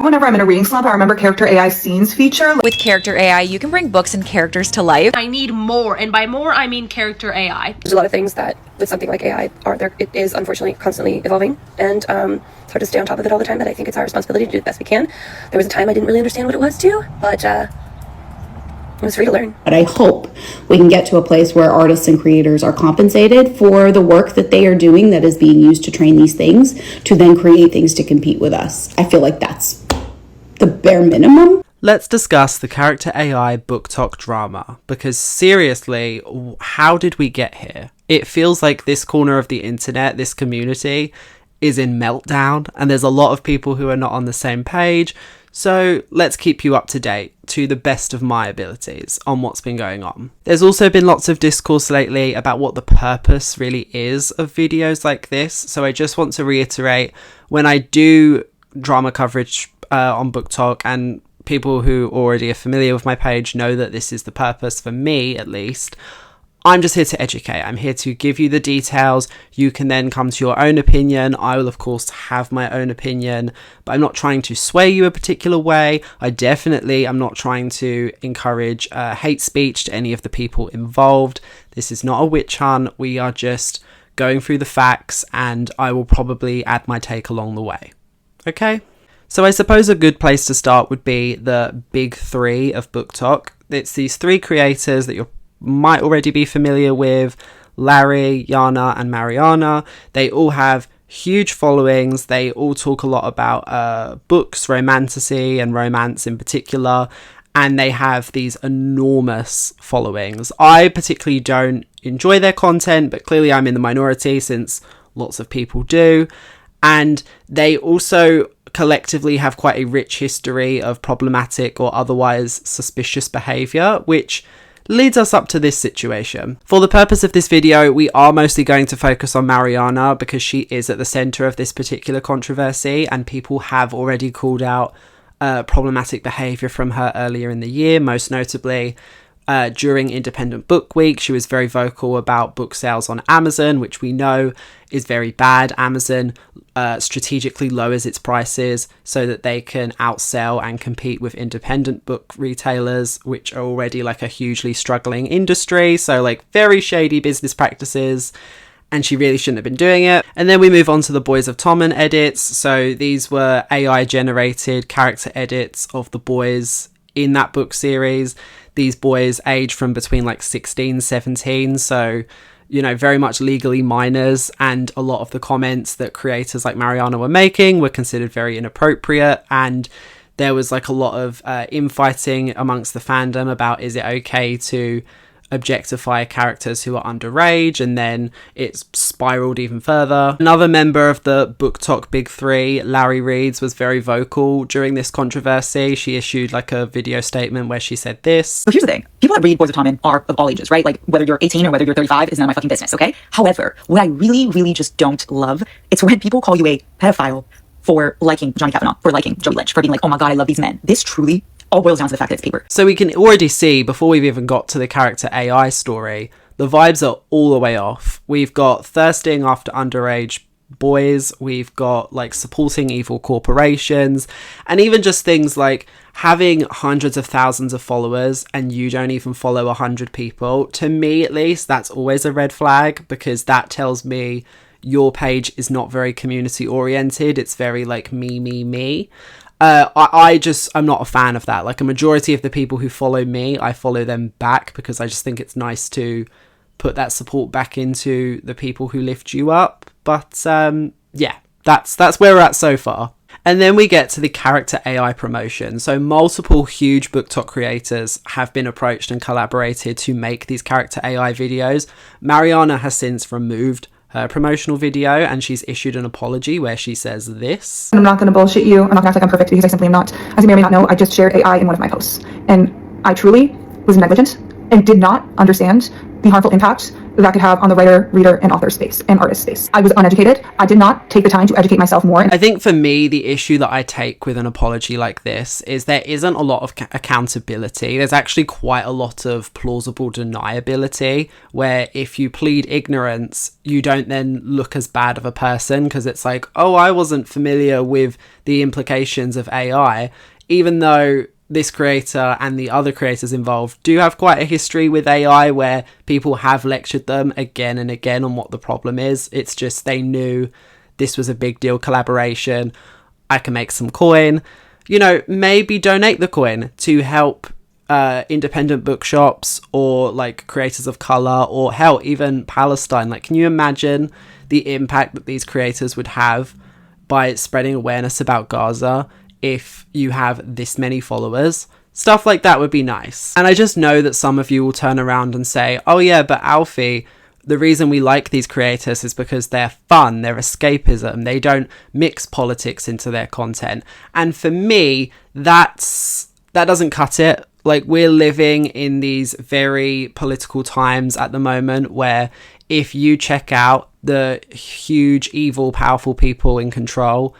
Whenever I'm in a reading slump, I remember character AI scenes feature. With character AI, you can bring books and characters to life. I need more, and by more, I mean character AI. There's a lot of things that, with something like AI, it is unfortunately constantly evolving, and it's hard to stay on top of it all the time, but I think it's our responsibility to do the best we can. There was a time I didn't really understand what it was too, but it was free to learn. But I hope we can get to a place where artists and creators are compensated for the work that they are doing that is being used to train these things to then create things to compete with us. I feel like that's the bare minimum. Let's discuss the character AI BookTok drama, because seriously, how did we get here? It feels like this corner of the internet, this community, is in meltdown, and there's a lot of people who are not on the same page. So let's keep you up to date, to the best of my abilities, on what's been going on. There's also been lots of discourse lately about what the purpose really is of videos like this. So I just want to reiterate, when I do drama coverage on BookTok, and people who already are familiar with my page know that this is the purpose for me, at least, I'm just here to educate. I'm here to give you the details. You can then come to your own opinion. I will, of course, have my own opinion, but I'm not trying to sway you a particular way. I definitely am not trying to encourage hate speech to any of the people involved. This is not a witch hunt. We are just going through the facts, and I will probably add my take along the way. Okay? So I suppose a good place to start would be the big three of BookTok. It's these three creators that you might already be familiar with: Larry, Yana, and Mariana. They all have huge followings. They all talk a lot about books, romantasy, and romance in particular. And they have these enormous followings. I particularly don't enjoy their content, but clearly I'm in the minority since lots of people do. And they also collectively have quite a rich history of problematic or otherwise suspicious behaviour, which leads us up to this situation. For the purpose of this video, we are mostly going to focus on Mariana because she is at the centre of this particular controversy, and people have already called out problematic behaviour from her earlier in the year, most notably during Independent Book Week. She was very vocal about book sales on Amazon, which we know is very bad. Amazon strategically lowers its prices so that they can outsell and compete with independent book retailers, which are already like a hugely struggling industry. So like very shady business practices, and she really shouldn't have been doing it. And then we move on to the Boys of Tommen edits. So these were AI generated character edits of the boys in that book series. These boys age from between like 16, 17. So, you know, very much legally minors. And a lot of the comments that creators like Mariana were making were considered very inappropriate. And there was like a lot of infighting amongst the fandom about, is it okay to objectify characters who are underage? And then it's spiraled even further. Another member of the BookTok Big Three, Larry Reeds, was very vocal during this controversy. She issued like a video statement where she said this. So here's the thing. People that read Boys of Tommen are of all ages, right? Like whether you're 18 or whether you're 35 is none of my fucking business, okay? However, what I really, really just don't love, it's when people call you a pedophile for liking Johnny Kavanaugh, for liking Jodi Lynch, for being like, oh my god, I love these men. This truly all boils down to the fact that it's paper. So we can already see, before we've even got to the character AI story, the vibes are all the way off. We've got thirsting after underage boys, we've got like supporting evil corporations, and even just things like having hundreds of thousands of followers and you don't even follow 100 people. To me, at least, that's always a red flag, because that tells me your page is not very community oriented. It's very like me. I'm not a fan of that. Like a majority of the people who follow me, I follow them back because I just think it's nice to put that support back into the people who lift you up. But yeah, that's where we're at so far. And then we get to the character AI promotion. So multiple huge BookTok creators have been approached and collaborated to make these character AI videos. Mariana has since removed her promotional video, and she's issued an apology where she says this. I'm not going to bullshit you. I'm not going to act like I'm perfect, because I simply am not. As you may or may not know, I just shared AI in one of my posts, and I truly was negligent and did not understand the harmful impact that could have on the writer, reader, and author space and artist space. I was uneducated. I did not take the time to educate myself more. I think for me, the issue that I take with an apology like this is there isn't a lot of accountability. There's actually quite a lot of plausible deniability, where if you plead ignorance, you don't then look as bad of a person, because it's like, oh, I wasn't familiar with the implications of AI, even though this creator and the other creators involved do have quite a history with AI, where people have lectured them again and again on what the problem is. It's just they knew this was a big deal collaboration. I can make some coin. You know, maybe donate the coin to help independent bookshops or like creators of color, or hell, even Palestine. Like, can you imagine the impact that these creators would have by spreading awareness about Gaza if you have this many followers? Stuff like that would be nice. And I just know that some of you will turn around and say, oh yeah, but Alfie, the reason we like these creators is because they're fun, they're escapism, they don't mix politics into their content. And for me, that doesn't cut it. Like, we're living in these very political times at the moment, where if you check out the huge, evil, powerful people in control,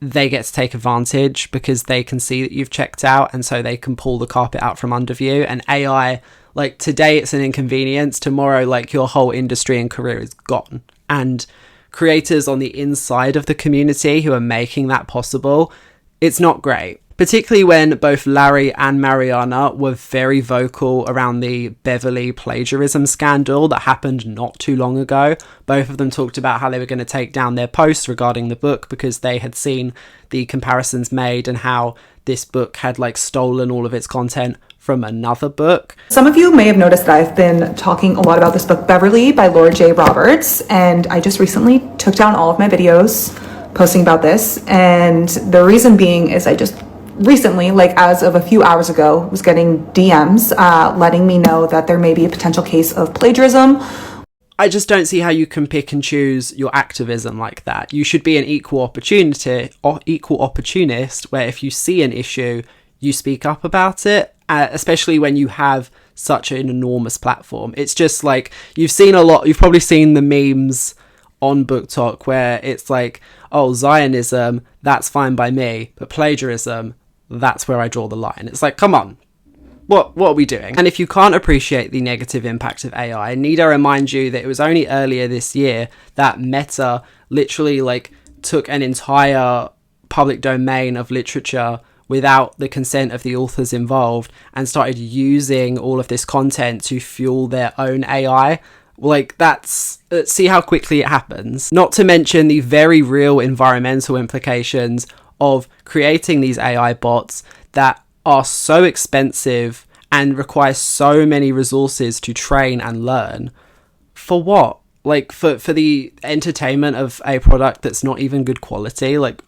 they get to take advantage because they can see that you've checked out, and so they can pull the carpet out from under you. And AI, like, today it's an inconvenience, tomorrow like your whole industry and career is gone. And creators on the inside of the community who are making that possible, it's not great. Particularly when both Larry and Mariana were very vocal around the Beverly plagiarism scandal that happened not too long ago. Both of them talked about how they were going to take down their posts regarding the book because they had seen the comparisons made and how this book had like stolen all of its content from another book. Some of you may have noticed that I've been talking a lot about this book, Beverly by Laura J. Roberts, and I just recently took down all of my videos posting about this. And the reason being is I just recently, like as of a few hours ago, was getting DMs letting me know that there may be a potential case of plagiarism. I just don't see how you can pick and choose your activism like that. You should be an equal opportunist, where if you see an issue, you speak up about it, especially when you have such an enormous platform. It's just like, you've probably seen the memes on BookTok where it's like, oh, Zionism, that's fine by me, but plagiarism, that's where I draw the line. It's like, come on, what are we doing? And if you can't appreciate the negative impact of AI, need I remind you that it was only earlier this year that Meta literally like took an entire public domain of literature without the consent of the authors involved and started using all of this content to fuel their own AI. Like, see how quickly it happens. Not to mention the very real environmental implications of creating these AI bots that are so expensive and require so many resources to train and learn. For what? Like, for the entertainment of a product that's not even good quality? Like,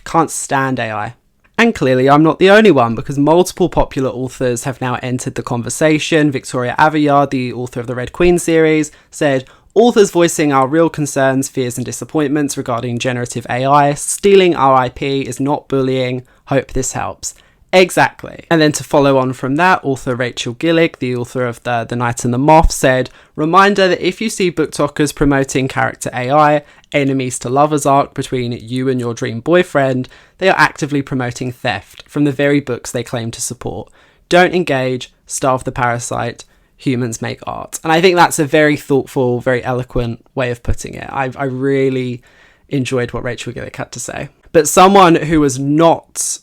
can't stand AI. And clearly I'm not the only one, because multiple popular authors have now entered the conversation. Victoria Aveyard, the author of the Red Queen series, said, authors voicing our real concerns, fears and disappointments regarding generative AI. Stealing our IP is not bullying. Hope this helps. Exactly. And then to follow on from that, author Rachel Gillick, the author of The Knight and the Moth, said, reminder that if you see BookTokers promoting character AI, enemies to lovers arc between you and your dream boyfriend, they are actively promoting theft from the very books they claim to support. Don't engage, starve the parasite, humans make art. And I think that's a very thoughtful, very eloquent way of putting it. I really enjoyed what Rachel Gillick had to say. But someone who was not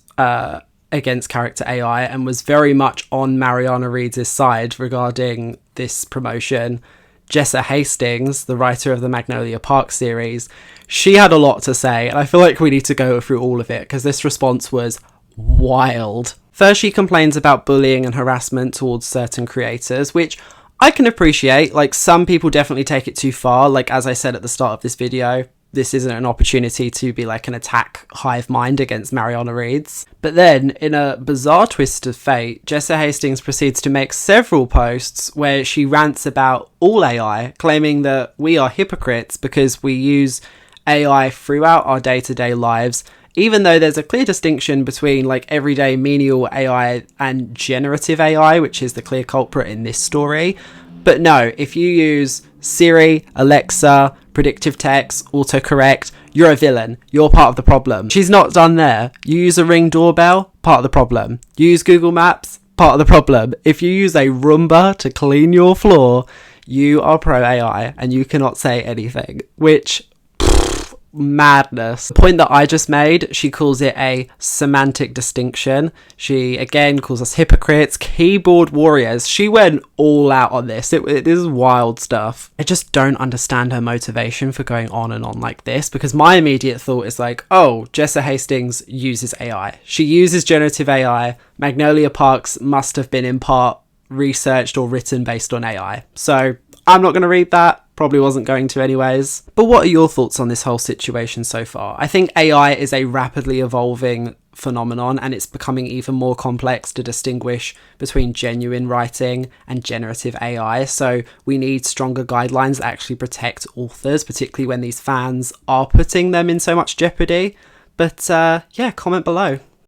against character AI and was very much on Mariana Reed's side regarding this promotion, Jessa Hastings, the writer of the Magnolia Park series, she had a lot to say, and I feel like we need to go through all of it because this response was wild. First, she complains about bullying and harassment towards certain creators, which I can appreciate. Like, some people definitely take it too far. Like, as I said at the start of this video, this isn't an opportunity to be like an attack hive mind against Mariana Reed's. But then, in a bizarre twist of fate, Jessa Hastings proceeds to make several posts where she rants about all AI, claiming that we are hypocrites because we use AI throughout our day-to-day lives, even though there's a clear distinction between like everyday menial AI and generative AI, which is the clear culprit in this story. But no, if you use Siri, Alexa, predictive text, autocorrect, you're a villain. You're part of the problem. She's not done there. You use a Ring doorbell, part of the problem. You use Google Maps, part of the problem. If you use a Roomba to clean your floor, you are pro AI and you cannot say anything, which madness. The point that I just made, she calls it a semantic distinction. She again calls us hypocrites, keyboard warriors. She went all out on this. It is wild stuff. I just don't understand her motivation for going on and on like this, because my immediate thought is like, oh, Jessa Hastings uses AI. She uses generative AI. Magnolia Parks must have been in part researched or written based on AI. So I'm not going to read that. Probably wasn't going to anyways. But what are your thoughts on this whole situation so far? I think AI is a rapidly evolving phenomenon, and it's becoming even more complex to distinguish between genuine writing and generative AI. So we need stronger guidelines that actually protect authors, particularly when these fans are putting them in so much jeopardy. But yeah, comment below.